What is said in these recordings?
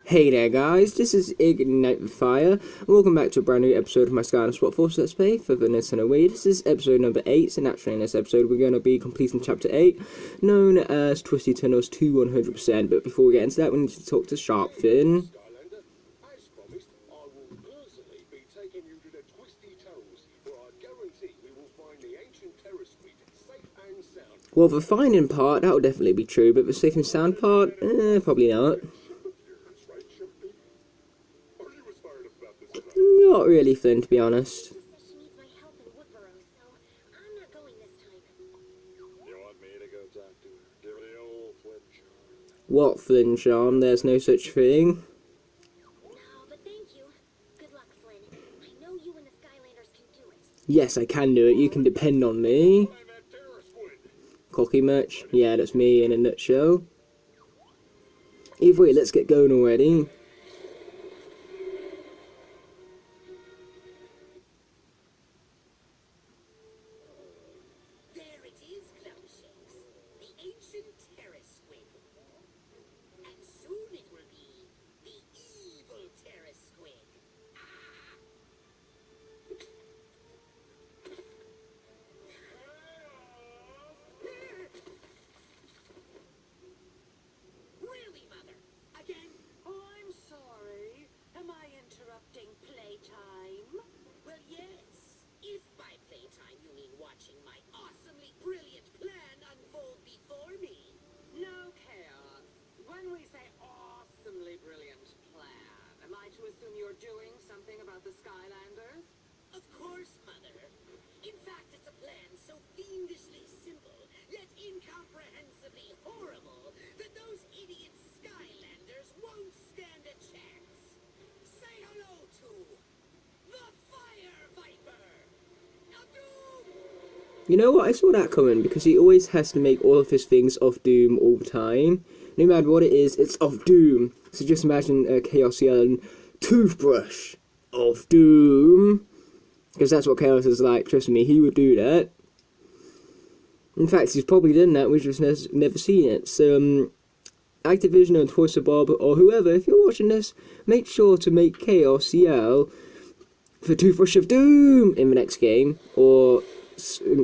Hey there guys, this is Ignite the Fire, and welcome back to a brand new episode of my Skylanders Swap Force Let's Play for the Nintendo Wii. This is episode number 8, so naturally in this episode we're going to be completing chapter 8, known as Twisty Tunnels to 100%, but before we get into that we need to talk to Sharkfin. Skylander, as promised, I will personally be taking you to the Twisty Tunnels, where I guarantee we will find the ancient terror squid safe and sound. Well, the finding part, that will definitely be true, but the safe and sound part, probably not. Not really, Flynn, to be honest. What Flynn charm? There's no such thing. No, but thank you. Good luck, Flynn. I know you and the Skylanders can do it. Yes, I can do it. You can depend on me. Cocky much? Yeah, that's me in a nutshell. Either way, let's get going already. Playtime? Well, yes. If by playtime you mean watching my awesomely brilliant plan unfold before me. No, Chaos. When we say awesomely brilliant plan, am I to assume you're doing something about the Skylanders? Of course, Mother. In fact, it's a plan so fiendishly simple, yet incomprehensibly horrible, that those idiot Skylanders won't stand a chance. Say hello to the Fire Viper! Now You know what? I saw that coming because he always has to make all of his things of Doom all the time. No matter what it is, it's of Doom. So just imagine Chaos yelling, "Toothbrush of Doom." Because that's what Chaos is like. Trust me, he would do that. In fact, he's probably done that. We've just never seen it. So, Activision and Twisty Bob or whoever, if you're watching this, make sure to make Chaos yell for Toothbrush of Doom in the next game, or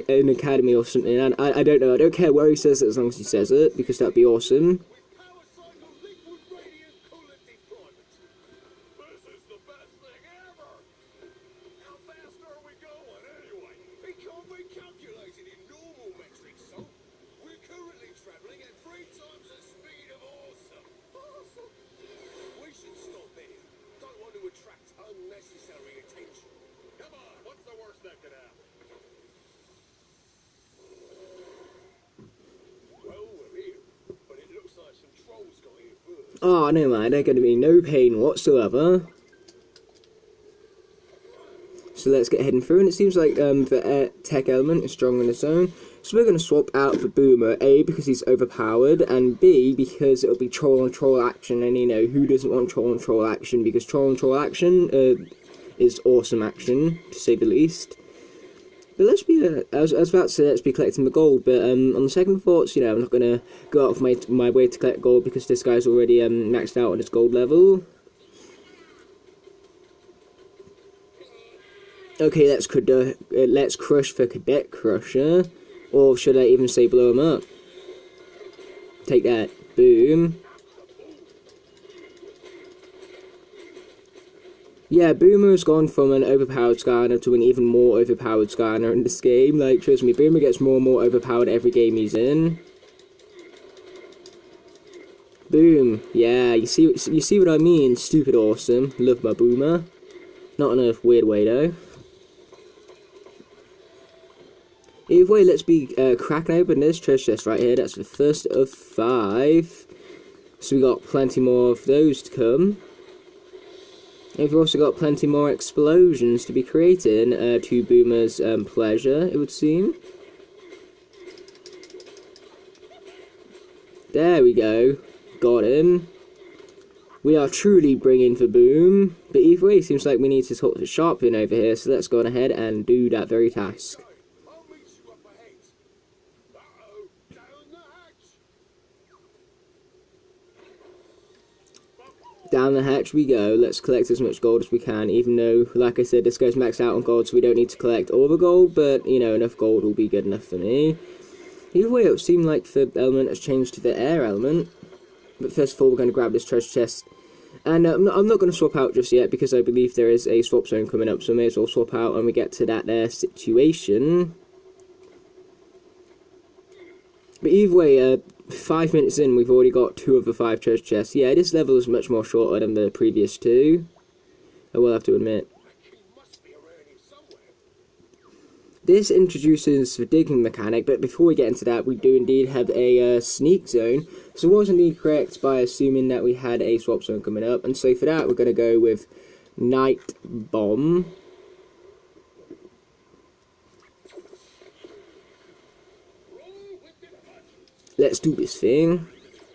an Academy or something. And I don't know, I don't care where he says it as long as he says it, because that'd be awesome. With power cycle liquid radiant coolant deployment. This is the best thing ever! How fast are we going anyway? It can't be calculated in normal metrics, so we're currently travelling at 3 times the speed of awesome. Awesome! We should stop here. Don't want to attract unnecessary attention. Come on, what's the worst that could happen? Well, we're here, but it looks like some trolls got here first. Oh, no man, there's going to be no pain whatsoever. So let's get heading through, and it seems like the tech element is strong on its own. So we're going to swap out the Boomer, A, because he's overpowered, and B, because it'll be troll on troll action, and you know, who doesn't want troll on troll action, because troll on troll action is awesome action, to say the least. But let's be, I was about to say let's be collecting the gold, but on the second thoughts, you know, I'm not going to go out of my way to collect gold, because this guy's already maxed out on his gold level. Okay, let's crush the Cadet Crusher, or should I even say blow him up? Take that, boom. Yeah, Boomer's gone from an overpowered Skylander to an even more overpowered Skylander in this game. Like, trust me, Boomer gets more and more overpowered every game he's in. Boom. Yeah, you see what I mean? Stupid awesome. Love my Boomer. Not in a weird way, though. Either way, let's be cracking open this treasure chest right here. That's the first of 5. So we got plenty more of those to come. And we've also got plenty more explosions to be created, to Boomer's pleasure, it would seem. There we go. Got him. We are truly bringing the boom. But either way, it seems like we need to talk to Sharpin over here, so let's go on ahead and do that very task. I'll meet you up ahead. Uh-oh, down the hatch. Down down the hatch we go. Let's collect as much gold as we can, even though, like I said, this goes maxed out on gold, so we don't need to collect all the gold, but, you know, enough gold will be good enough for me. Either way, it would seem like the element has changed to the air element. But first of all, we're going to grab this treasure chest. And I'm not going to swap out just yet, because I believe there is a swap zone coming up, so I may as well swap out when we get to that there situation. But either way, 5 minutes in, we've already got 2 of the 5 treasure chests. Yeah, this level is much more shorter than the previous 2. I will have to admit. This introduces the digging mechanic, but before we get into that, we do indeed have a sneak zone. So I was indeed correct by assuming that we had a swap zone coming up, and so for that we're going to go with Night Bomb. Let's do this thing.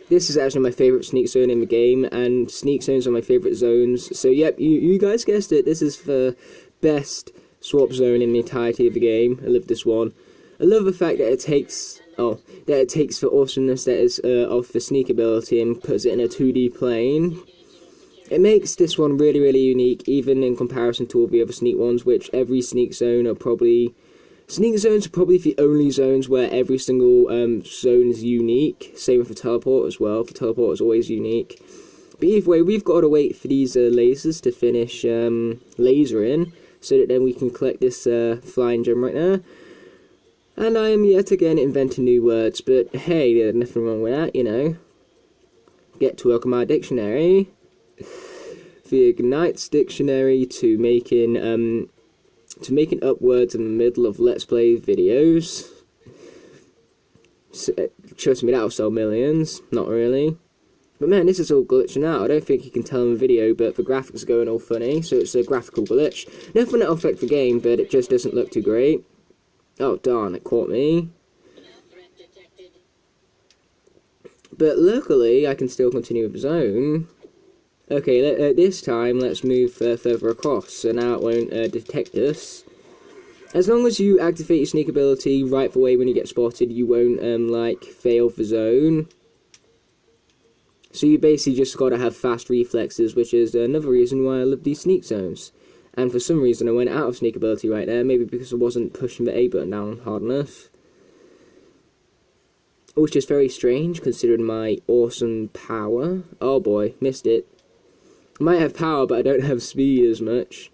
This is actually my favourite sneak zone in the game, and sneak zones are my favourite zones. So yep, you guys guessed it, this is the best swap zone in the entirety of the game. I love this one. I love the fact that it takes the awesomeness that is of the sneak ability and puts it in a 2D plane. It makes this one really, really unique, even in comparison to all the other sneak ones, which every sneak zone are probably... Sneak zones are probably the only zones where every single zone is unique. Same with the teleport as well. The teleport is always unique. But either way, we've got to wait for these lasers to finish lasering, so that then we can collect this flying gem right now. And I am yet again inventing new words, but hey, there's nothing wrong with that, you know. Get to work on my dictionary. The Ignites dictionary to making up words in the middle of Let's Play videos. So, trust me, that'll sell millions. Not really. But man, this is all glitching out. I don't think you can tell in the video, but the graphics are going all funny, so it's a graphical glitch. Nothing that'll affect the game, but it just doesn't look too great. Oh darn, it caught me. But luckily, I can still continue with the zone. Okay, this time, let's move further across, so now it won't detect us. As long as you activate your sneak ability right away when you get spotted, you won't, like, fail the zone. So you basically just got to have fast reflexes, which is another reason why I love these sneak zones. And for some reason I went out of sneak ability right there, maybe because I wasn't pushing the A button down hard enough. Which is very strange, considering my awesome power. Oh boy, missed it. I might have power, but I don't have speed as much.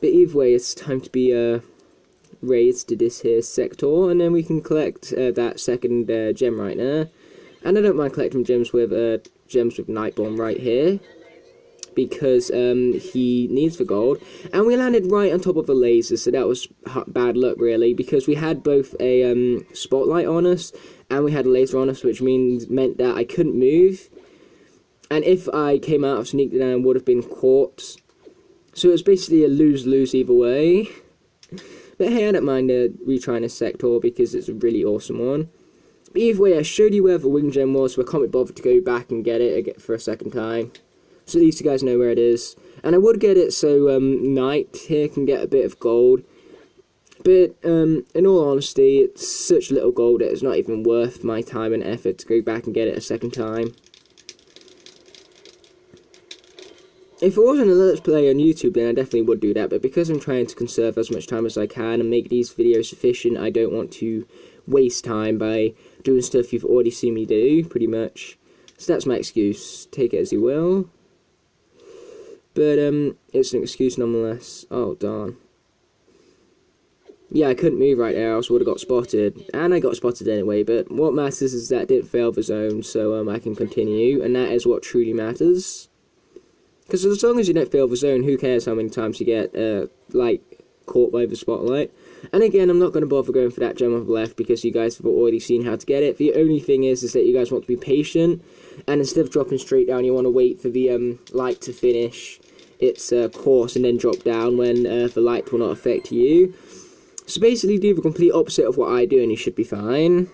But either way, it's time to be raised to this here sector, and then we can collect that second gem right there. And I don't mind collecting gems with Night Bomb right here, because he needs the gold. And we landed right on top of the laser, so that was bad luck really, because we had both a spotlight on us and we had a laser on us, which meant that I couldn't move. And if I came out of sneak, then I would have been caught. So it was basically a lose-lose either way. But hey, I don't mind retrying this sector because it's a really awesome one. But either way, I showed you where the wing gem was, so I can't be bothered to go back and get it for a second time. So at least you guys know where it is. And I would get it so Knight here can get a bit of gold. But in all honesty, it's such little gold that it's not even worth my time and effort to go back and get it a second time. If it wasn't a Let's Play on YouTube, then I definitely would do that, but because I'm trying to conserve as much time as I can and make these videos sufficient, I don't want to waste time by doing stuff you've already seen me do, pretty much. So that's my excuse. Take it as you will. But, it's an excuse nonetheless. Oh, darn. Yeah, I couldn't move right there, else I would have got spotted. And I got spotted anyway, but what matters is that I didn't fail the zone, so I can continue, and that is what truly matters. Because as long as you don't fail the zone, who cares how many times you get, like, caught by the spotlight. And again, I'm not going to bother going for that gem on the left, because you guys have already seen how to get it. The only thing is that you guys want to be patient, and instead of dropping straight down, you want to wait for the light to finish its course, and then drop down when the light will not affect you. So basically, do the complete opposite of what I do, and you should be fine.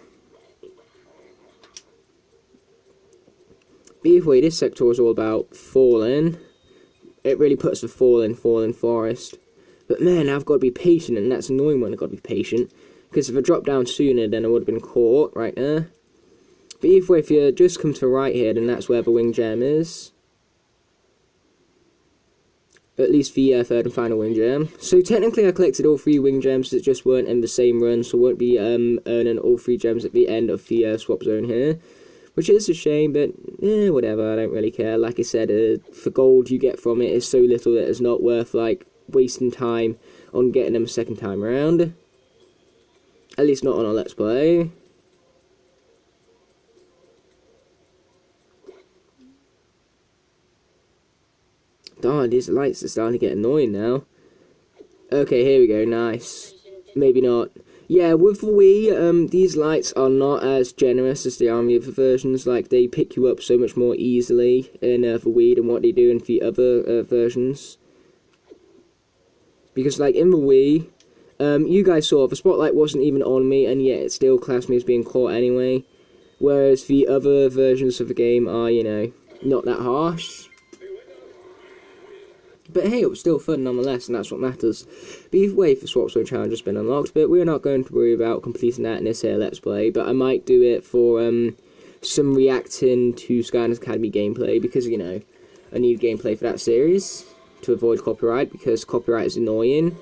But either way, this sector is all about falling. It really puts the falling forest. But man, I've got to be patient, and that's annoying when I've got to be patient. Because if I dropped down sooner, then I would have been caught right there. But either way, if you just come to the right here, then that's where the wing gem is. At least the third and final wing gem. So technically I collected all 3 wing gems that just weren't in the same run, so won't be earning all 3 gems at the end of the swap zone here. Which is a shame, but whatever, I don't really care. Like I said, the gold you get from it is so little that it's not worth like wasting time on getting them a second time around. At least not on a Let's Play. Darn, these lights are starting to get annoying now. Okay, here we go, nice. Maybe not. Yeah, with the Wii, these lights are not as generous as they are in the other versions. Like, they pick you up so much more easily in the Wii than what they do in the other versions. Because, like, in the Wii, you guys saw, the spotlight wasn't even on me, and yet it still classed me as being caught anyway. Whereas the other versions of the game are, you know, not that harsh. But hey, it was still fun nonetheless, and that's what matters. But either way, the Swap Zone challenge has been unlocked, but we're not going to worry about completing that in this here Let's Play, but I might do it for some reacting to Skylanders Academy gameplay, because, you know, I need gameplay for that series to avoid copyright, because copyright is annoying.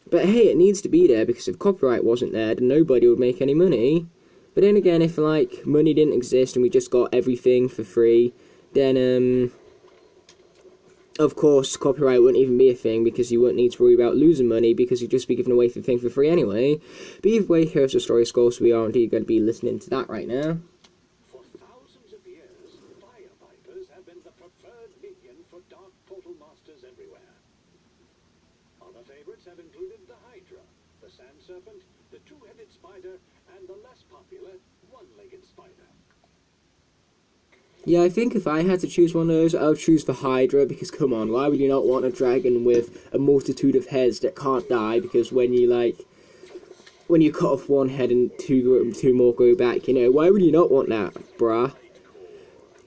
But hey, it needs to be there, because if copyright wasn't there, then nobody would make any money. But then again, if, like, money didn't exist and we just got everything for free, then, of course, copyright wouldn't even be a thing, because you wouldn't need to worry about losing money, because you'd just be giving away the thing for free anyway. But either way, here's the story score, so we are indeed going to be listening to that right now. For thousands of years, fire vipers have been the preferred minion for dark portal masters everywhere. Other favorites have included the Hydra, the Sand Serpent, the Two-Headed Spider, and the less popular One-Legged Spider. Yeah, I think if I had to choose one of those, I would choose the Hydra, because come on, why would you not want a dragon with a multitude of heads that can't die, because when you, like, when you cut off one head and two more go back, you know, why would you not want that, bruh?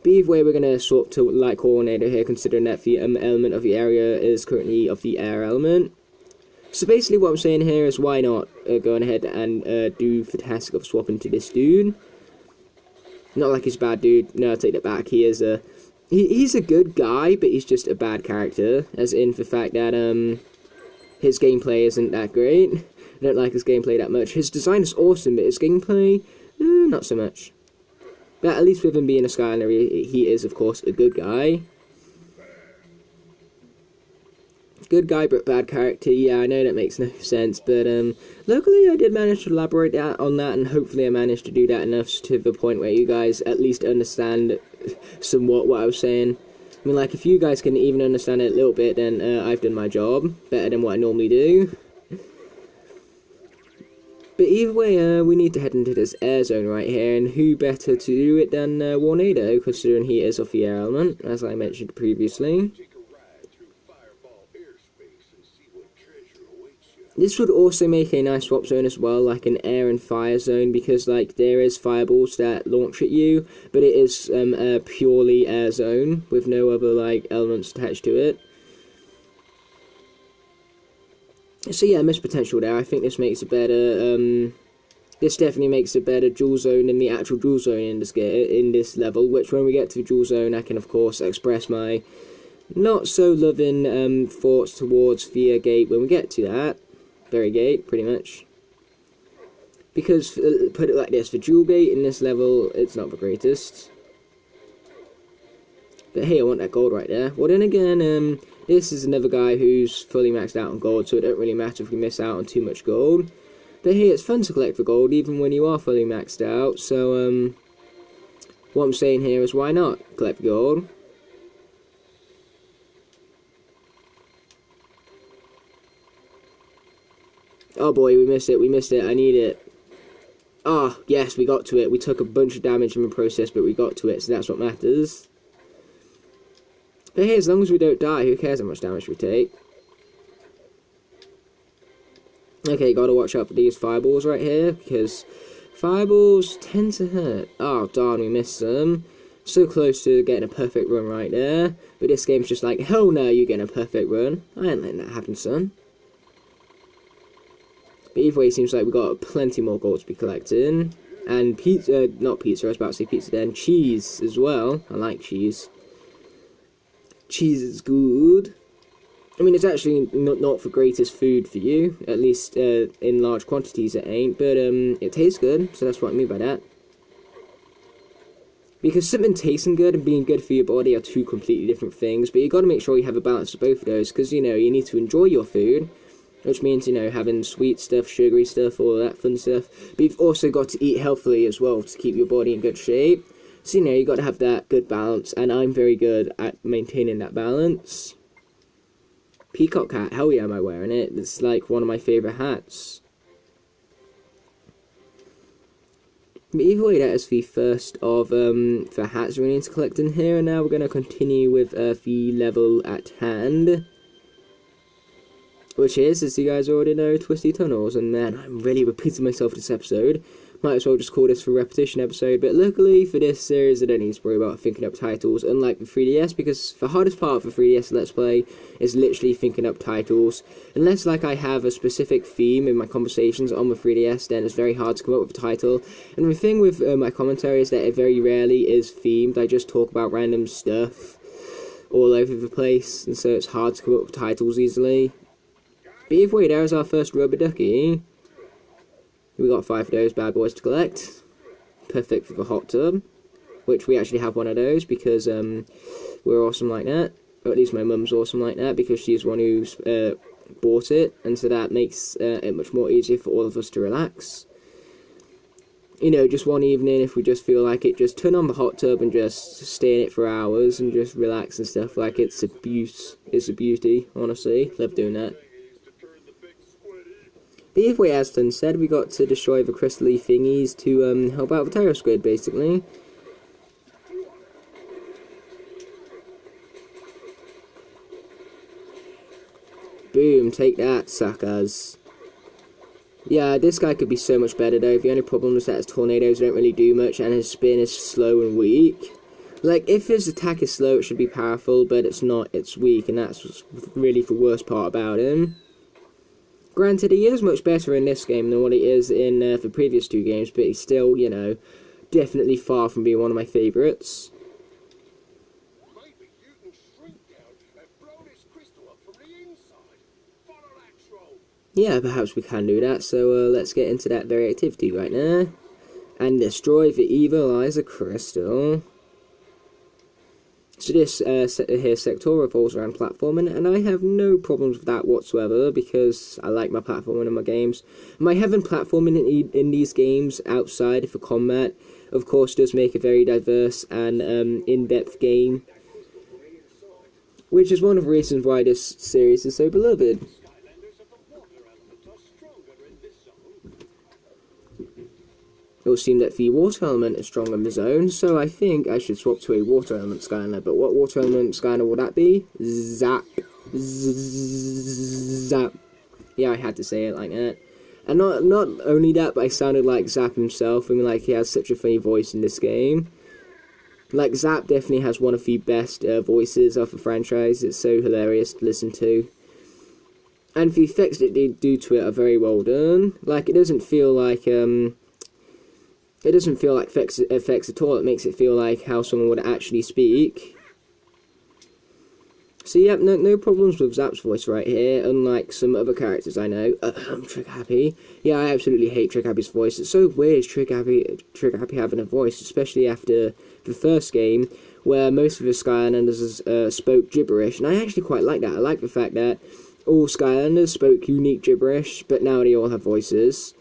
But either way, we're going to swap to Light Coordinator here, considering that the element of the area is currently of the air element. So basically what I'm saying here is, why not go ahead and do the task of swapping to this dude. Not like he's a bad dude, no, I take that back, he is a... He's a good guy, but he's just a bad character, as in the fact that, his gameplay isn't that great. I don't like his gameplay that much. His design is awesome, but his gameplay, not so much. But at least with him being a Skylander, he is, of course, a good guy. Good guy, but bad character. Yeah, I know that makes no sense, but locally I did manage to elaborate on that, and hopefully I managed to do that enough to the point where you guys at least understand somewhat what I was saying. I mean, like, if you guys can even understand it a little bit, then I've done my job better than what I normally do. But either way, we need to head into this air zone right here, and who better to do it than Warnado, considering he is of the air element, as I mentioned previously. Take a ride through Fireball airspace and see what treasure awaits you. This would also make a nice swap zone as well, like an air and fire zone, because, like, there is fireballs that launch at you, but it is a purely air zone with no other, like, elements attached to it. So yeah, missed potential there. I think this makes a better, this definitely makes a better dual zone than the actual dual zone in this level, which when we get to the dual zone, I can of course express my not so loving thoughts towards the gate when we get to that very gate, pretty much. Because, put it like this, the dual gate in this level, it's not the greatest. But hey, I want that gold right there. Well then again, this is another guy who's fully maxed out on gold, so it don't really matter if we miss out on too much gold. But hey, it's fun to collect the gold, even when you are fully maxed out, so, what I'm saying here is, why not collect the gold? Oh boy, we missed it, I need it. Ah, yes, we got to it. We took a bunch of damage in the process, but we got to it, so that's what matters. But hey, as long as we don't die, who cares how much damage we take? Okay, gotta watch out for these fireballs right here, because fireballs tend to hurt. Oh, darn, we missed some. So close to getting a perfect run right there. But this game's just like, hell no, you're getting a perfect run. I ain't letting that happen, son. But either way, it seems like we've got plenty more gold to be collecting. and pizza, not pizza, I was about to say pizza then, cheese as well. I like cheese. Cheese is good. I mean, it's actually not the greatest food for you, at least in large quantities it ain't, but it tastes good, so that's what I mean by that. Because something tasting good and being good for your body are two completely different things, but you got to make sure you have a balance of both of those, because, you know, you need to enjoy your food, which means, you know, having sweet stuff, sugary stuff, all that fun stuff, but you've also got to eat healthily as well to keep your body in good shape. So, you know, you got to have that good balance, and I'm very good at maintaining that balance. Peacock hat, hell yeah, am I wearing it? It's like one of my favourite hats. But either way, that is the first of the hats we need to collect in here, and now we're going to continue with the level at hand. Which is, as you guys already know, Twisty Tunnels, and man, I'm really repeating myself this episode. Might as well just call this for repetition episode, but luckily for this series I don't need to worry about thinking up titles, unlike the 3DS, because the hardest part of the 3DS Let's Play is literally thinking up titles. Unless like I have a specific theme in my conversations on the 3DS, then it's very hard to come up with a title. And the thing with my commentary is that it very rarely is themed. I just talk about random stuff all over the place, and so it's hard to come up with titles easily. But either way, there's our first rubber ducky. We got 5 of those bad boys to collect. Perfect for the hot tub, which we actually have one of those because we're awesome like that. Or at least my mum's awesome like that because she's the one who's bought it, and so that makes it much more easier for all of us to relax. You know, just one evening, if we just feel like it, just turn on the hot tub and just stay in it for hours and just relax and stuff. Like, it's a beauty, honestly. Love doing that. But either way, as Flynn said, we got to destroy the crystal-y thingies to help out the Terror Squid, basically. Boom, take that, suckers. Yeah, this guy could be so much better though. The only problem is that his tornadoes don't really do much and his spin is slow and weak. Like, if his attack is slow, it should be powerful, but it's not, it's weak, and that's really the worst part about him. Granted, he is much better in this game than what he is in the previous 2 games, but he's still, you know, definitely far from being one of my favourites. Maybe you can shrink down and blow this crystal up from the inside. Follow that troll. Yeah, perhaps we can do that, so let's get into that very activity right now. And destroy the evil Isa crystal. So this here sector revolves around platforming, and I have no problems with that whatsoever, because I like my platforming in my games. My having platforming in these games outside of the combat, of course, does make a very diverse and in-depth game, which is one of the reasons why this series is so beloved. Skylanders of the water element are stronger in this zone. It would seem that the water element is strong in the zone, so I think I should swap to a water element Skylander. But what water element Skylander will that be? Zap. Zap. Yeah, I had to say it like that. And not only that, but I sounded like Zap himself. I mean, like, he has such a funny voice in this game. Like, Zap definitely has one of the best voices of the franchise. It's so hilarious to listen to. And the effects that they do to it are very well done. Like, it doesn't feel like effects at all. It makes it feel like how someone would actually speak. So yeah, no problems with Zap's voice right here, unlike some other characters I know. Trick Happy. Yeah, I absolutely hate Trick Happy's voice. It's so weird, Trick Happy having a voice, especially after the first game, where most of the Skylanders spoke gibberish, and I actually quite like that. I like the fact that all Skylanders spoke unique gibberish, but now they all have voices.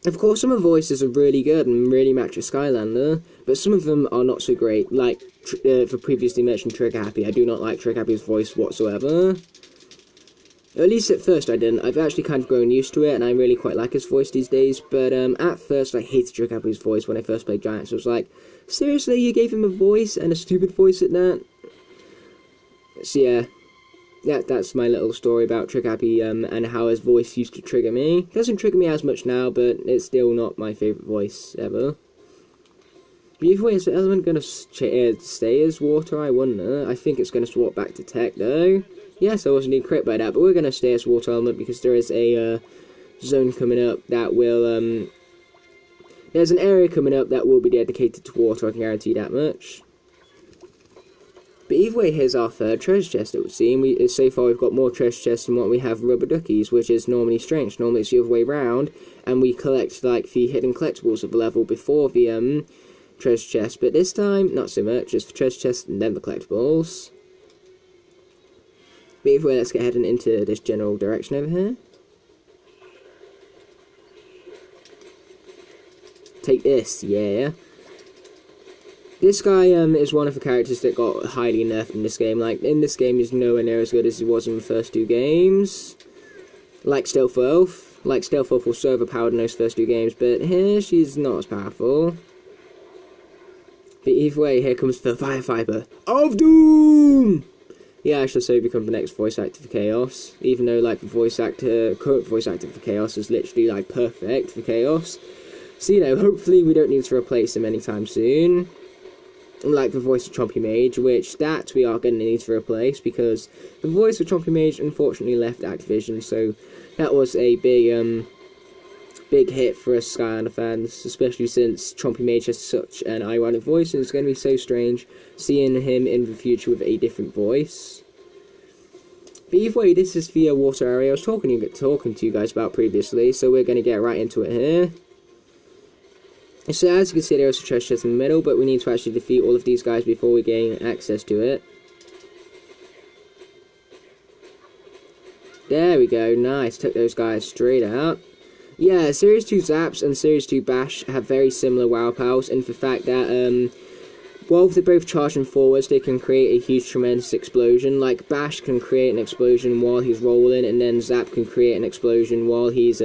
Of course, some of the voices are really good and really match a Skylander, but some of them are not so great, like the previously mentioned Trick Happy. I do not like Trick Happy's voice whatsoever. At least at first I didn't. I've actually kind of grown used to it, and I really quite like his voice these days, but at first I hated Trick Happy's voice when I first played Giants. I was like, seriously, you gave him a voice, and a stupid voice at that? So yeah. That's my little story about Trick Happy and how his voice used to trigger me. It doesn't trigger me as much now, but it's still not my favourite voice ever. But either way, is the element going to stay as water, I wonder? I think it's going to swap back to tech, though. Yes, I wasn't even correct by that, but we're going to stay as water element because there is a zone coming up that will There's an area coming up that will be dedicated to water, I can guarantee that much. But either way, here's our third treasure chest, it would seem. So far we've got more treasure chests than what we have rubber duckies, which is normally strange. Normally it's the other way round, and we collect like the hidden collectibles of the level before the treasure chest. But this time, not so much, just the treasure chest and then the collectibles. But either way, let's get heading into this general direction over here. Take this, yeah. This guy is one of the characters that got highly nerfed in this game. Like, in this game, he's nowhere near as good as he was in the first two games. Like Stealth Elf. Like, Stealth Elf was so overpowered in those first two games, but here, she's not as powerful. But either way, here comes the Fire Fiber of Doom! Yeah, I shall say become the next voice actor for Chaos. Even though, like, the current voice actor for Chaos is literally, like, perfect for Chaos. So, you know, hopefully we don't need to replace him anytime soon. Like the voice of Chompy Mage, which that we are going to need to replace, because the voice of Chompy Mage unfortunately left Activision, so that was a big hit for us Skylander fans, especially since Chompy Mage has such an ironic voice, and it's going to be so strange seeing him in the future with a different voice. But either way, this is the water area I was talking to you guys about previously, so we're going to get right into it here. So as you can see, there's a treasure chest in the middle, but we need to actually defeat all of these guys before we gain access to it. There we go, nice, took those guys straight out. Yeah, Series 2 Zaps and Series 2 Bash have very similar WoW powers, and the fact that, while they're both charging forwards, they can create a huge, tremendous explosion. Like, Bash can create an explosion while he's rolling, and then Zap can create an explosion while he's,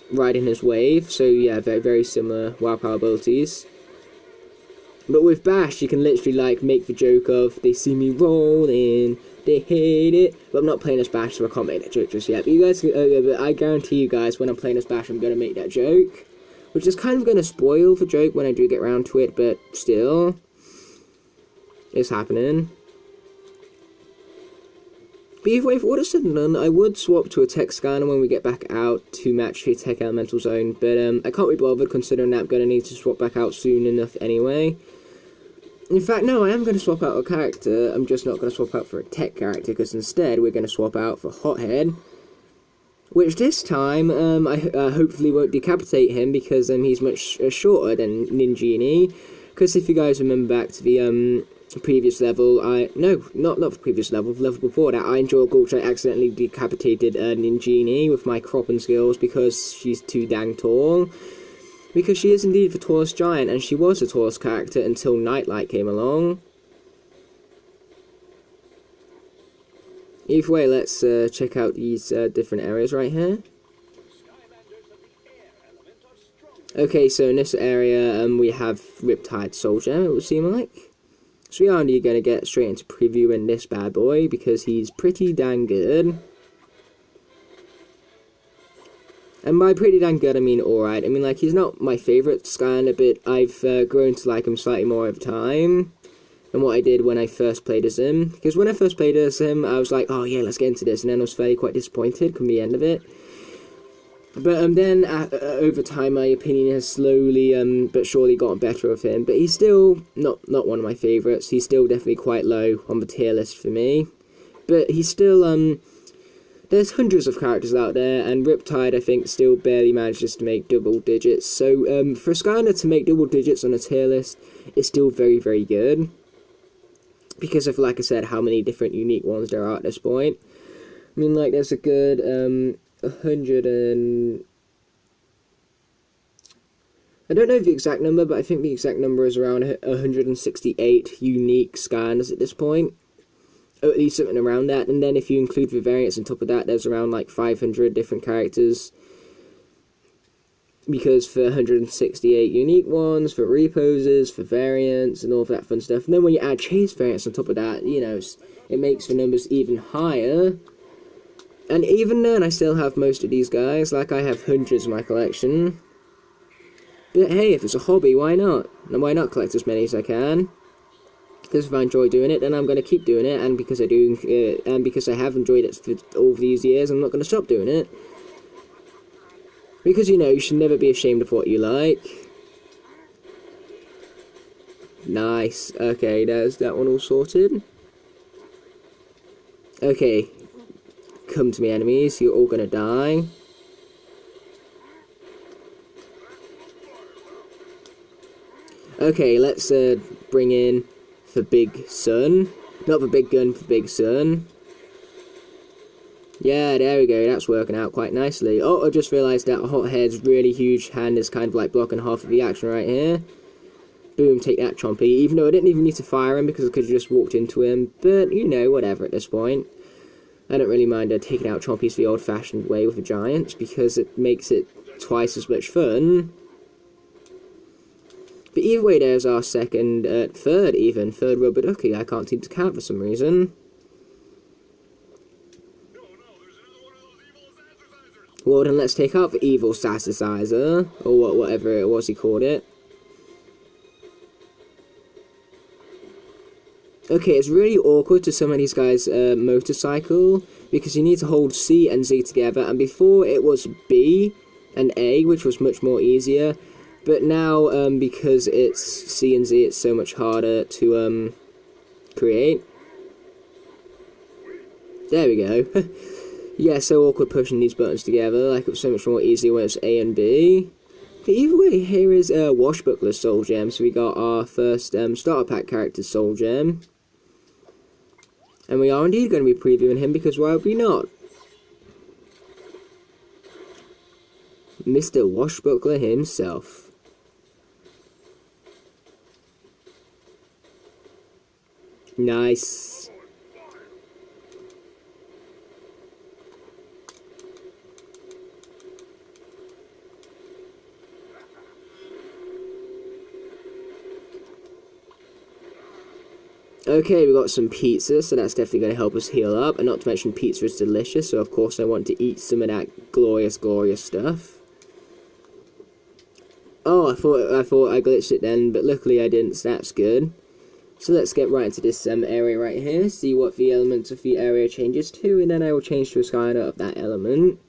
riding his wave. So yeah, very, very similar WoW power abilities. But with Bash, you can literally, like, make the joke of, they see me rolling, they hate it. But I'm not playing as Bash, so I can't make that joke just yet. But you guys, but I guarantee you guys, when I'm playing as Bash, I'm going to make that joke. Which is kind of going to spoil the joke when I do get around to it, but still, it's happening. But either way, if all is said and done, I would swap to a Tech Scanner when we get back out to match the Tech Elemental Zone, but I can't be bothered considering that I'm going to need to swap back out soon enough anyway. In fact, no, I am going to swap out a character. I'm just not going to swap out for a Tech character, because instead we're going to swap out for Hothead, which this time I hopefully won't decapitate him, because he's much shorter than Ninjini. Because if you guys remember back to the previous level, not the previous level, the level before that, I enjoyed Gulch. I accidentally decapitated Ninjini with my cropping skills because she's too dang tall. Because she is indeed the tallest giant, and she was the tallest character until Nightlight came along. Either way, let's check out these different areas right here. Okay, so in this area we have Riptide Soldier, it would seem like. So we are indeed going to get straight into previewing this bad boy, because he's pretty dang good. And by pretty dang good, I mean alright. I mean, like, he's not my favourite Skylander, but I've grown to like him slightly more over time than what I did when I first played as him. Because when I first played as him, I was like, oh yeah, let's get into this, and then I was fairly quite disappointed come the end of it. But then, over time, my opinion has slowly but surely gotten better of him. But he's still not one of my favourites. He's still definitely quite low on the tier list for me. But he's still, there's hundreds of characters out there, and Riptide, I think, still barely manages to make double digits. So, for a Skylander to make double digits on a tier list is still very, very good. Because of, like I said, how many different unique ones there are at this point. I mean, like, there's a good, 100 and... I don't know the exact number, but I think the exact number is around 168 unique Skylanders at this point. Or at least something around that. And then if you include the variants on top of that, there's around like 500 different characters. Because for 168 unique ones, for reposes, for variants, and all of that fun stuff. And then when you add chase variants on top of that, you know, it makes the numbers even higher. And even then, I still have most of these guys. Like, I have hundreds in my collection. But hey, if it's a hobby, why not? And why not collect as many as I can? Because if I enjoy doing it, then I'm going to keep doing it. And because I have enjoyed it for all these years, I'm not going to stop doing it. Because, you know, you should never be ashamed of what you like. Nice. Okay, there's that one all sorted. Okay. Come to me, enemies. You're all gonna die. Okay, let's bring in the big sun. Not the big gun, for big sun. Yeah, there we go, that's working out quite nicely. Oh, I just realised that Hothead's really huge hand is kind of like blocking half of the action right here. Boom, take that, Chompy. Even though I didn't even need to fire him because I could have just walked into him. But, you know, whatever at this point. I don't really mind taking out Chompies the old-fashioned way with the Giants because it makes it twice as much fun. But either way, there's our third rubber ducky. I can't seem to count for some reason. Well, then let's take out the evil Sasicizer, or whatever it was he called it. Okay, it's really awkward to summon these guys' motorcycle, because you need to hold C and Z together, and before it was B and A, which was much more easier, but now, because it's C and Z, it's so much harder to, create. There we go. Yeah, so awkward pushing these buttons together, like it was so much more easier when it's A and B. But either way, here is Washbuckler's Soul Gem, so we got our first starter pack character Soul Gem. And we are indeed going to be previewing him, because why would we not? Mr. Washbuckler himself. Nice. Okay, we got some pizza, so that's definitely going to help us heal up. And not to mention, pizza is delicious, so of course I want to eat some of that glorious, glorious stuff. Oh, I thought I glitched it then, but luckily I didn't, so that's good. So let's get right into this area right here, see what the elements of the area changes to, and then I will change to a Skylander of that element.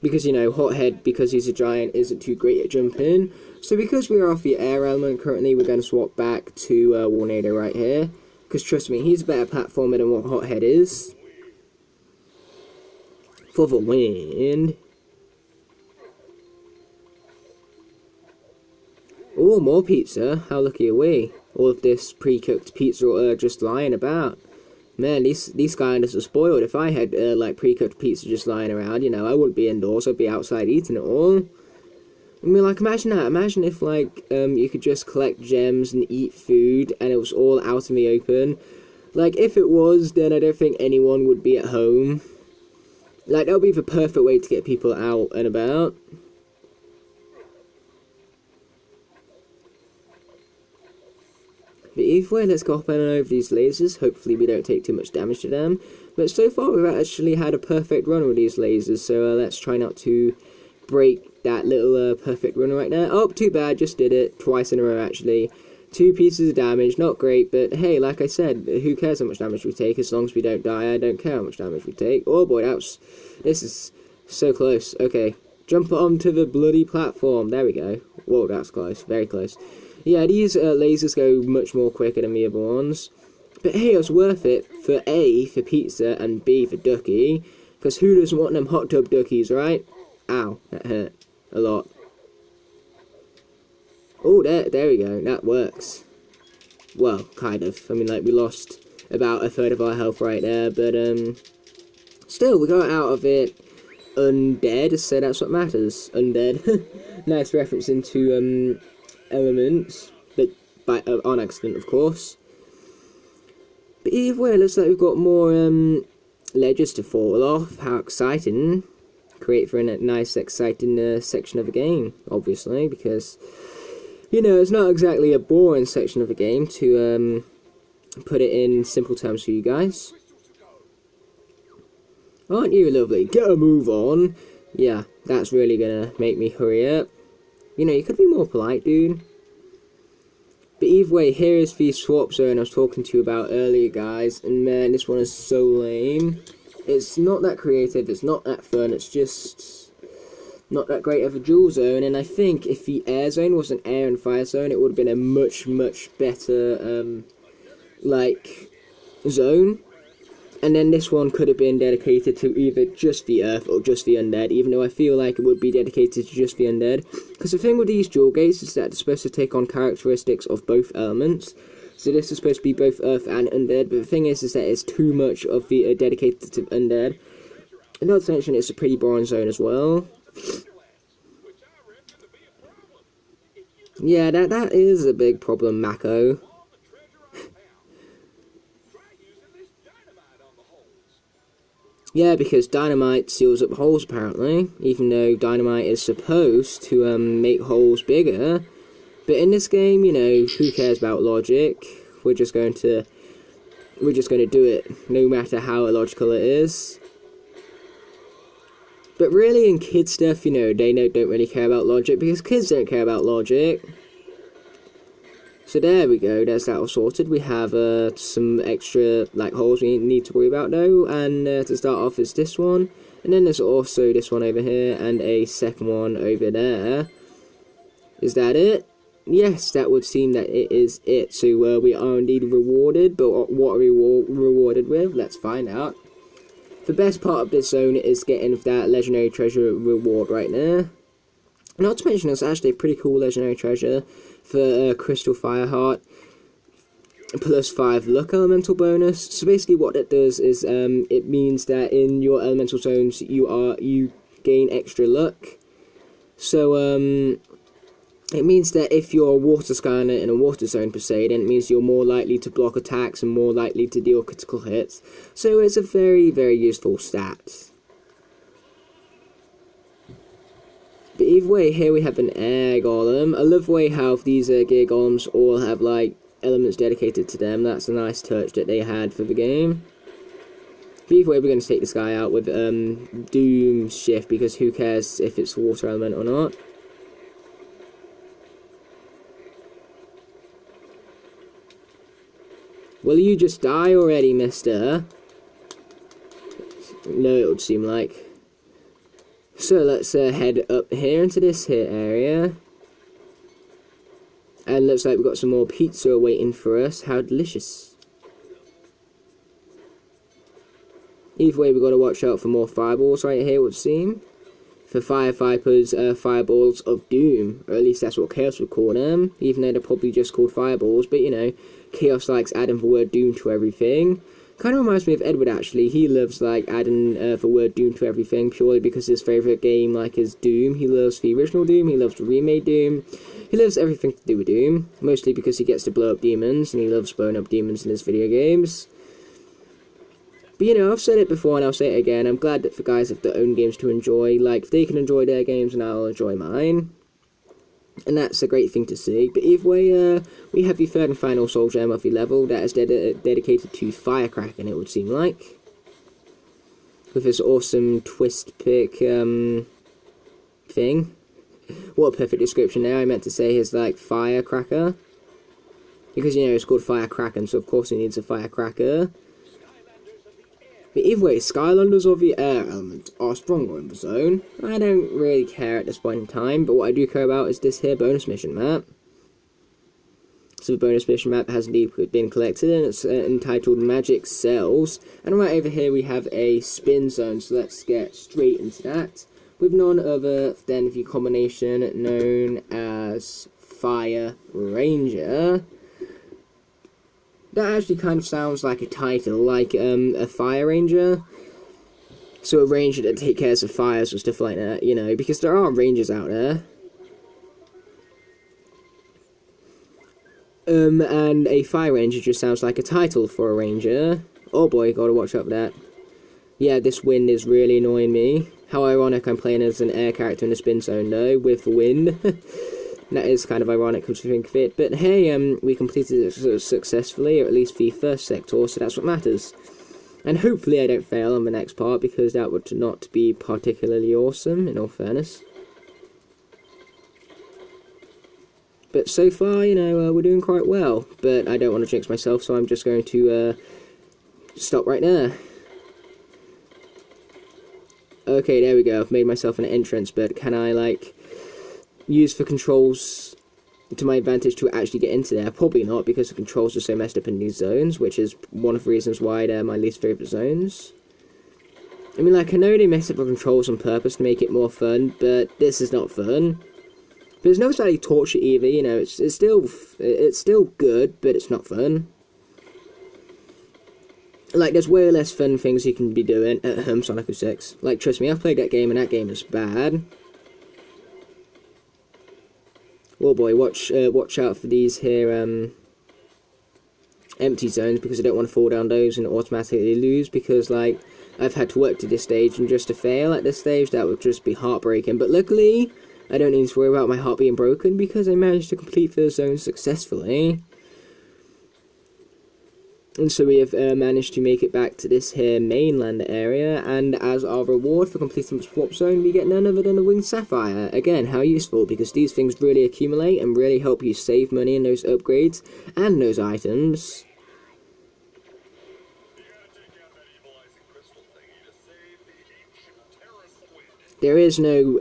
Because, you know, Hothead, because he's a giant, isn't too great at jumping. So because we are off the air element currently, we're going to swap back to Warnado right here. Because trust me, he's a better platformer than what Hothead is. For the win. Oh, more pizza. How lucky are we? All of this pre-cooked pizza just lying about. Man, these Skylanders are spoiled. If I had, like, pre-cooked pizza just lying around, you know, I wouldn't be indoors. I'd be outside eating it all. I mean, like, imagine that. Imagine if, like, you could just collect gems and eat food, and it was all out in the open. Like, if it was, then I don't think anyone would be at home. Like, that would be the perfect way to get people out and about. But either way, let's go up and over these lasers. Hopefully we don't take too much damage to them. But so far, we've actually had a perfect run with these lasers, so let's try not to break that little perfect run right there. Oh, too bad, just did it twice in a row actually. 2 pieces of damage, not great, but hey, like I said, who cares how much damage we take, as long as we don't die. I don't care how much damage we take. Oh boy, this is so close. Okay, jump onto the bloody platform, there we go. Whoa, that's close, very close. Yeah, these lasers go much more quicker than the other ones. But hey, it was worth it for A, for pizza, and B, for ducky, because who doesn't want them hot tub duckies, right? Ow, that hurt a lot. Oh, there we go, that works. Well, kind of. I mean, like, we lost about a third of our health right there, but, still, we got out of it undead, so that's what matters. Undead. Nice reference into, elements, but on accident, of course. But either way, it looks like we've got more, ledges to fall off. How exciting. Create for a nice, exciting, section of the game, obviously, because you know, it's not exactly a boring section of the game, to put it in simple terms for you guys. Aren't you lovely? Get a move on. Yeah, that's really gonna make me hurry up. You know, you could be more polite, dude. But either way, here is the swap zone I was talking to you about earlier, guys. And man, this one is so lame. It's not that creative, it's not that fun, it's just not that great of a dual zone, and I think if the air zone was an air and fire zone, it would have been a much better like zone. And then this one could have been dedicated to either just the Earth or just the Undead, even though I feel like it would be dedicated to just the Undead. Because the thing with these dual gates is that they're supposed to take on characteristics of both elements. So this is supposed to be both Earth and Undead, but the thing is that it's too much of the dedicated to Undead. And not to mention it's a pretty boring zone as well. Yeah, that is a big problem, Mako. Yeah, because dynamite seals up holes, apparently, even though dynamite is supposed to make holes bigger. But in this game, you know, who cares about logic? We're just going to do it, no matter how illogical it is. But really, in kid stuff, you know, they don't really care about logic, because kids don't care about logic. So there we go, that's that all sorted. We have some extra like holes we need to worry about though, and to start off is this one, and then there's also this one over here, and a second one over there. Is that it? Yes, that would seem that it is it. So we are indeed rewarded, but what are we rewarded with? Let's find out. The best part of this zone is getting that legendary treasure reward right there. Not to mention it's actually a pretty cool legendary treasure for Crystal Fireheart plus 5 luck elemental bonus. So basically what that does is it means that in your elemental zones you gain extra luck. So it means that if you're a water Skylander in a water zone per se, then it means you're more likely to block attacks and more likely to deal critical hits. So it's a very useful stat. But either way, here we have an air golem. I love the way how these gear golems all have like elements dedicated to them. That's a nice touch that they had for the game. But either way, we're going to take this guy out with Doom Shift, because who cares if it's water element or not. Will you just die already, mister? No, it would seem like. So let's head up here into this here area. And looks like we've got some more pizza waiting for us. How delicious. Either way, we've got to watch out for more fireballs right here, it would seem. For Fire Vipers, fireballs of doom. Or at least that's what Chaos would call them. Even though they're probably just called fireballs. But you know, Chaos likes adding the word doom to everything. Kind of reminds me of Edward, actually. He loves like adding the word Doom to everything, purely because his favourite game like is Doom. He loves the original Doom, he loves the remade Doom, he loves everything to do with Doom, mostly because he gets to blow up demons, and he loves blowing up demons in his video games. But you know, I've said it before and I'll say it again, I'm glad that the guys have their own games to enjoy. Like, if they can enjoy their games, and I'll enjoy mine. And that's a great thing to see. But either way, we have the third and final soul gem of the level that is dedicated to Firecracker, it would seem like. With this awesome twist pick thing. What a perfect description there. I meant to say his like Firecracker. Because you know it's called Firecracker, so of course he needs a Firecracker. But either way, Skylanders of the air element are stronger in the zone. I don't really care at this point in time, but what I do care about is this here bonus mission map. So the bonus mission map has indeed been collected, and it's entitled Magic Cells. And right over here we have a spin zone, so let's get straight into that. With none other than the combination known as Fire Ranger. That actually kind of sounds like a title, like a Fire Ranger. So a ranger that takes care of fires or stuff like that, you know, because there are rangers out there. And a Fire Ranger just sounds like a title for a ranger. Oh boy, gotta watch out for that. Yeah, this wind is really annoying me. How ironic I'm playing as an air character in a spin zone though, with the wind. That is kind of ironic if you think of it. But hey, we completed it successfully, or at least the first sector, so that's what matters. And hopefully I don't fail on the next part, because that would not be particularly awesome, in all fairness. But so far, you know, we're doing quite well. But I don't want to jinx myself, so I'm just going to stop right there. Okay, there we go. I've made myself an entrance, but can I, like, use the controls to my advantage to actually get into there? Probably not, because the controls are so messed up in these zones, which is one of the reasons why they're my least favourite zones. I mean, like, I know they mess up the controls on purpose to make it more fun, but this is not fun. There's no slightly torture either, you know, it's still good, but it's not fun. Like, there's way less fun things you can be doing at Sonic 06. Like, trust me, I've played that game, and that game is bad. Oh boy, watch out for these here, empty zones, because I don't want to fall down those and automatically lose, because, like, I've had to work to this stage, and just to fail at this stage, that would just be heartbreaking. But luckily, I don't need to worry about my heart being broken, because I managed to complete the zone successfully. And so we have managed to make it back to this here mainland area, and as our reward for completing the swap zone, we get none other than a winged sapphire. Again, how useful, because these things really accumulate and really help you save money in those upgrades and those items. There is no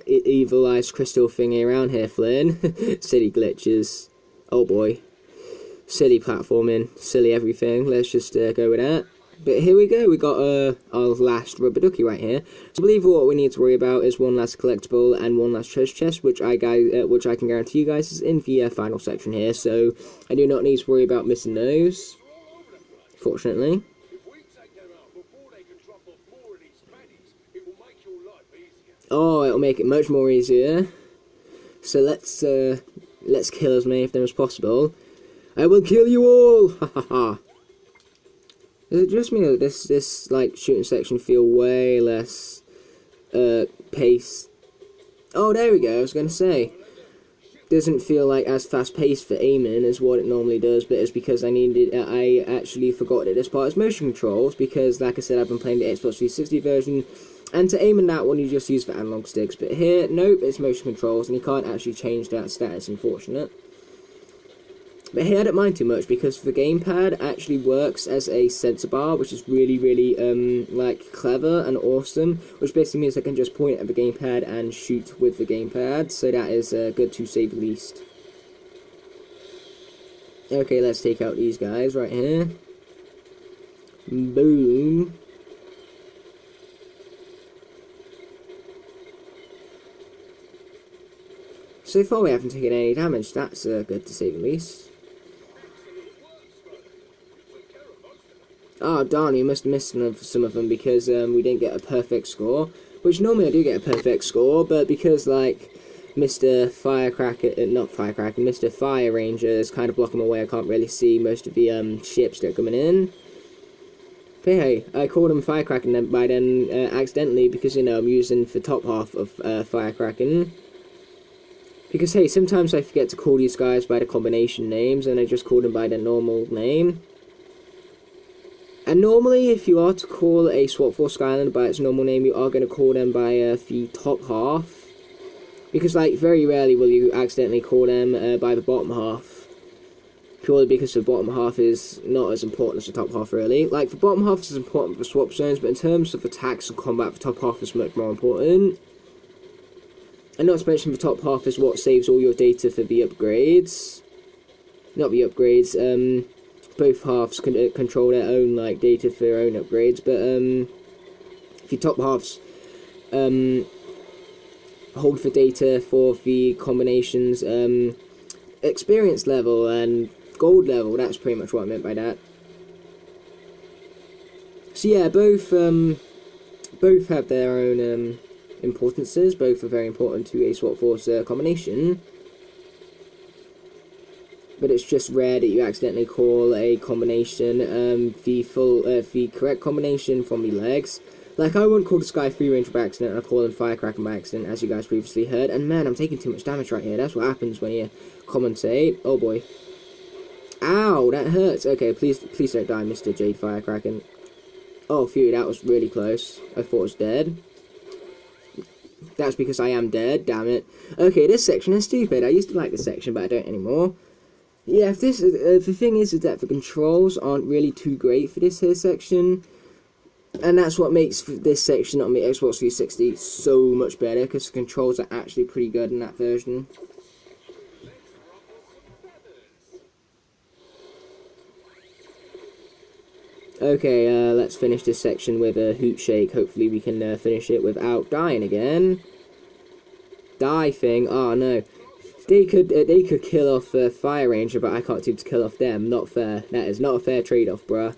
evilized crystal thingy around here, Flynn. Silly glitches. Oh boy. Silly platforming, silly everything. Let's just go with that. But here we go, we got our last rubber ducky right here. So I believe what we need to worry about is one last collectible and one last treasure chest, which I can guarantee you guys is in the final section here. So I do not need to worry about missing those, fortunately. Oh, it'll make it much more easier. So let's kill as many of them as possible. I will kill you all! Ha ha ha. Is it just me that this like shooting section feel way less paced? Oh, there we go. I was gonna say, doesn't feel like as fast paced for aiming as what it normally does, but it's because I actually forgot that this part is motion controls, because like I said, I've been playing the Xbox 360 version, and to aim in that one you just use the analog sticks, but here, nope, it's motion controls, and you can't actually change that status, unfortunate. But here I don't mind too much, because the gamepad actually works as a sensor bar, which is really, really, like, clever and awesome, which basically means I can just point at the gamepad and shoot with the gamepad, so that is good to say the least. Okay, let's take out these guys right here. Boom. So far we haven't taken any damage, that's good to say the least. Oh darn, you must have missed some of them, because we didn't get a perfect score. Which normally I do get a perfect score, but because like Mr. Mr. Fire Ranger is kind of blocking my way, I can't really see most of the ships that are coming in. But hey, I called him Firecracker by then accidentally, because you know I'm using the top half of Firecracker. Because hey, sometimes I forget to call these guys by the combination names, and I just call them by their normal name. And normally, if you are to call a Swap Force Skylander by its normal name, you are going to call them by the top half. Because, like, very rarely will you accidentally call them by the bottom half. Purely because the bottom half is not as important as the top half, really. Like, the bottom half is important for swap zones, but in terms of attacks and combat, the top half is much more important. And not to mention, the top half is what saves all your data for the upgrades. Not the upgrades, both halves can control their own like data for their own upgrades, but if your top halves hold for data for the combinations experience level and gold level, that's pretty much what I meant by that. So yeah, both have their own importances, both are very important to a Swap Force combination. But it's just rare that you accidentally call a combination the correct combination from the legs. Like, I won't call the Sky Free Ranger by accident, and I call him Firecracker by accident, as you guys previously heard. And man, I'm taking too much damage right here. That's what happens when you commentate. Oh boy. Ow, that hurts. Okay, please don't die, Mr. Jade Firecracker. Oh phew, that was really close. I thought I was dead. That's because I am dead, damn it. Okay, this section is stupid. I used to like this section, but I don't anymore. Yeah, the thing is that the controls aren't really too great for this here section. And that's what makes this section on the Xbox 360 so much better, because the controls are actually pretty good in that version. Okay, let's finish this section with a hoot shake. Hopefully we can finish it without dying again. Die thing, oh no. They could kill off Fire Ranger, but I can't seem to kill off them. Not fair. That is not a fair trade-off, bruh.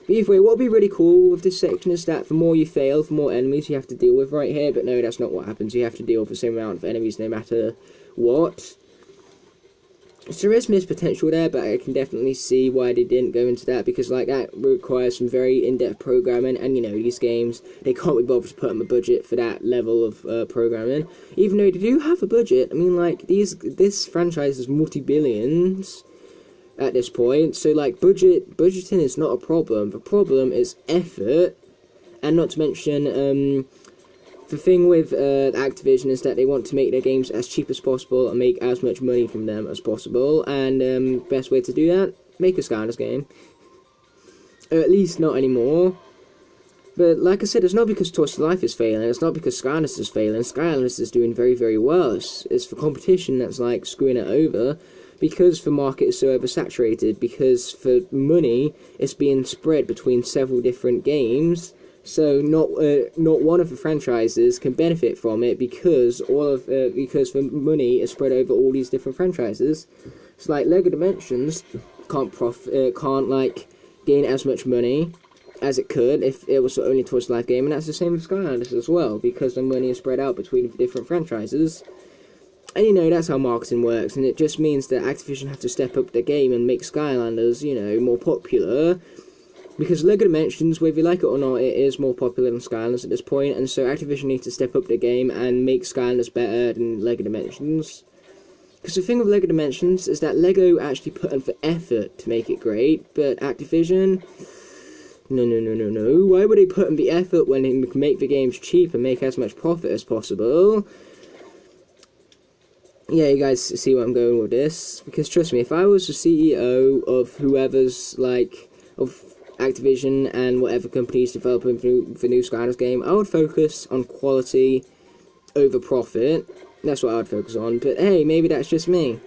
But either way, what would be really cool with this section is that the more you fail, the more enemies you have to deal with right here. But no, that's not what happens. You have to deal with the same amount of enemies no matter what. So there is missed potential there, but I can definitely see why they didn't go into that, because like that requires some very in-depth programming, and you know, these games, they can't be bothered to put them a budget for that level of programming. Even though they do have a budget, I mean, like, this franchise is multi-billions at this point, so like budgeting is not a problem. The problem is effort, and not to mention the thing with Activision is that they want to make their games as cheap as possible and make as much money from them as possible, and best way to do that, make a Skylanders game. Or at least not anymore. But like I said, it's not because Twisty Life is failing, it's not because Skylanders is failing. Skylanders is doing very, very well. It's the competition that's like screwing it over, because the market is so oversaturated, because for money it's being spread between several different games. So not one of the franchises can benefit from it, because because the money is spread over all these different franchises. So like Lego Dimensions can't like gain as much money as it could if it was only a Twisty Life game, and that's the same with Skylanders as well, because the money is spread out between the different franchises. And you know, that's how marketing works, and it just means that Activision have to step up their game and make Skylanders, you know, more popular. Because Lego Dimensions, whether you like it or not, it is more popular than Skylanders at this point, and so Activision needs to step up their game and make Skylanders better than Lego Dimensions. Because the thing with Lego Dimensions is that Lego actually put in for effort to make it great, but Activision, no. Why would they put in the effort when they can make the games cheap and make as much profit as possible? Yeah, you guys see where I'm going with this. Because trust me, if I was the CEO of whoever's, like, of Activision and whatever company's developing the new Skylanders game, I would focus on quality over profit. That's what I would focus on. But hey, maybe that's just me.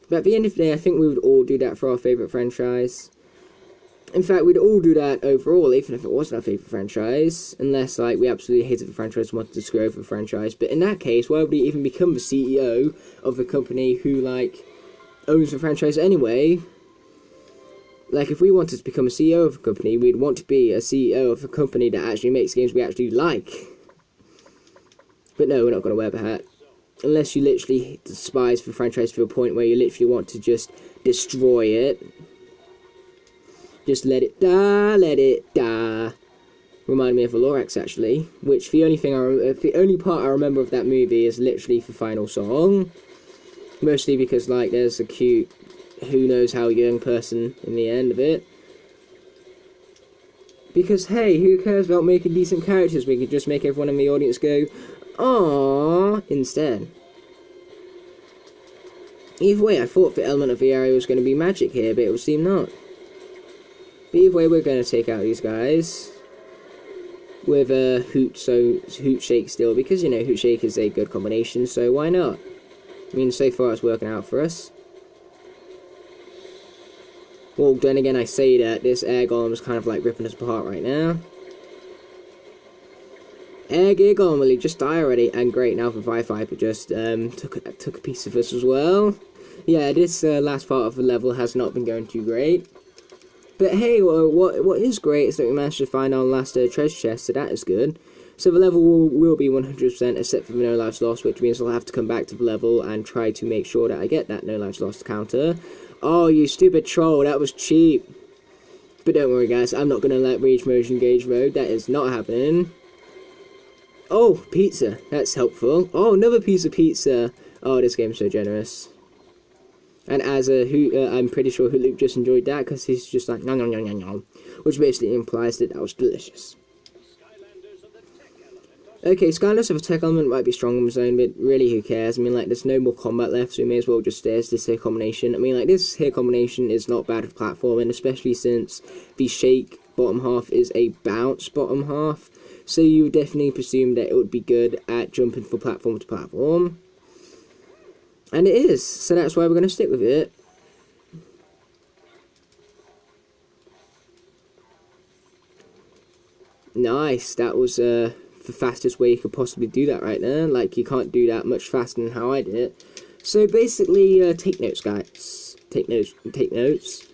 But at the end of the day, I think we would all do that for our favourite franchise. In fact, we'd all do that overall, even if it wasn't our favourite franchise. Unless, like, we absolutely hated the franchise and wanted to screw over the franchise. But in that case, why would we even become the CEO of a company who, like, owns the franchise anyway? Like, if we wanted to become a CEO of a company, we'd want to be a CEO of a company that actually makes games we actually like. But no, we're not going to wear the hat. Unless you literally despise the franchise to a point where you literally want to just destroy it. Just let it die. Remind me of the Lorax, actually. Which, the only part I remember of that movie is literally the final song. Mostly because, like, there's a cute, who knows how young person in the end of it. Because, hey, who cares about making decent characters? We could just make everyone in the audience go, aww, instead. Either way, I thought the element of the area was going to be magic here, but it would seem not. But either way, we're going to take out these guys with a Hoot Shake still, because, you know, Hoot Shake is a good combination, so why not? I mean, so far it's working out for us. Well, then again, I say that this air golem is kind of like ripping us apart right now. Air gear golem, will he just die already? And great, now the Viper just took a piece of us as well. Yeah, this last part of the level has not been going too great. But hey, what is great is that we managed to find our last treasure chest, so that is good. So the level will be 100% except for the no lives lost, which means I'll have to come back to the level and try to make sure that I get that no lives lost counter. Oh, you stupid troll, that was cheap. But don't worry guys, I'm not going to let Rage Motion Gauge mode, that is not happening. Oh, pizza, that's helpful. Oh, another piece of pizza. Oh, this game's so generous. And as I'm pretty sure Hootloop just enjoyed that, because he's just like, nom nom nom nom nom, which basically implies that that was delicious. Okay, Skylanders of a tech element might be strong on its own, but really who cares? I mean, like, there's no more combat left, so we may as well just stay as this here combination. I mean, like, this here combination is not bad for platforming, especially since the shake bottom half is a bounce bottom half, so you would definitely presume that it would be good at jumping from platform to platform. And it is, so that's why we're going to stick with it. Nice, that was the fastest way you could possibly do that right there. Like, you can't do that much faster than how I did it. So basically, take notes, guys. Take notes, take notes.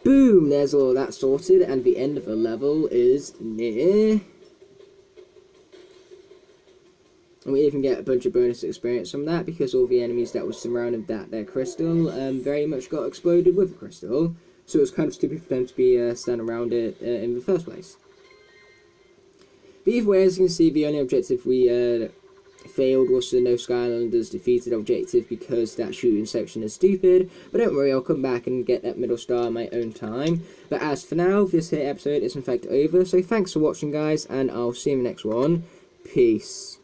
Boom, there's all that sorted, and the end of the level is near. And we even get a bunch of bonus experience from that, because all the enemies that were surrounding that there crystal very much got exploded with the crystal. So it was kind of stupid for them to be standing around it in the first place. But either way, as you can see, the only objective we failed was the no Skylanders defeated objective, because that shooting section is stupid. But don't worry, I'll come back and get that middle star in my own time. But as for now, this here episode is in fact over. So thanks for watching, guys, and I'll see you in the next one. Peace.